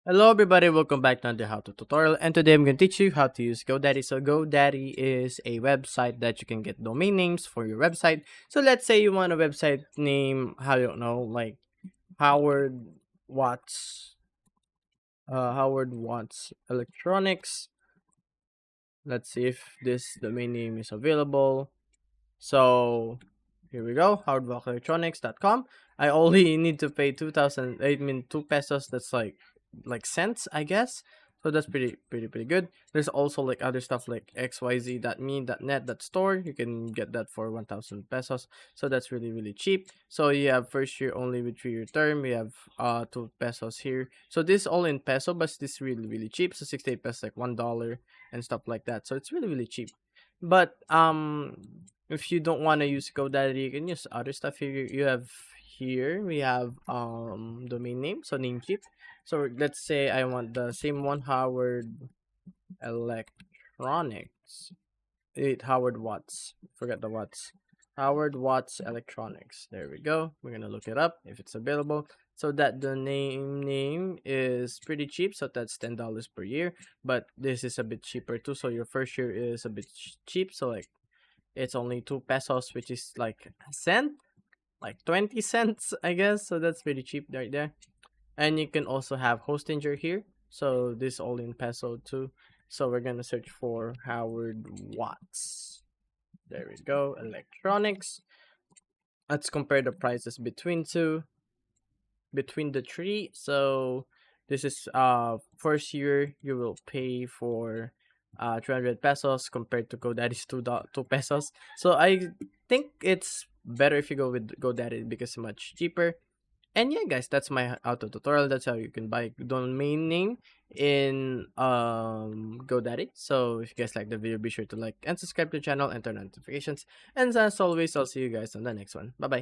Hello everybody, welcome back to another how to tutorial, and today I'm going to teach you how to use GoDaddy. So GoDaddy is a website that you can get domain names for your website. So let's say you want a website name, I don't know, like Howard Watts, Howard Watts Electronics. Let's see if this domain name is available. So here we go, howardwattelectronics.com. I only need to pay 2,000, I mean 2 pesos. That's like cents, I guess. So that's pretty good. There's also like other stuff like xyz.me.net.store. You can get that for 1,000 pesos. So that's really cheap. So you have first year only with 3-year term. We have 2 pesos here. So this all in peso, but this really cheap. So 68 pesos like $1 and stuff like that. So it's really cheap. But if you don't want to use GoDaddy, you can use other stuff here. You have here we have domain name, so Namecheap. So let's say I want the same one, Howard Electronics. Howard Watts. Forget the Watts. Howard Watts Electronics. There we go. We're gonna look it up if it's available. So that the name is pretty cheap. So that's $10 per year. But this is a bit cheaper too. So your first year is a bit cheap. So like it's only 2 pesos, which is like a cent, like 20 cents, I guess. So that's pretty cheap right there. And you can also have Hostinger here. So this all in peso too. So we're gonna search for Howard Watts. There we go. Electronics. Let's compare the prices between the three. So this is first year you will pay for 300 pesos compared to GoDaddy's 2 pesos. So I think it's better if you go with GoDaddy because it's much cheaper. And yeah, guys, that's my auto tutorial. That's how you can buy domain name in GoDaddy. So if you guys like the video, be sure to like and subscribe to the channel and turn on notifications. And as always, I'll see you guys on the next one. Bye bye.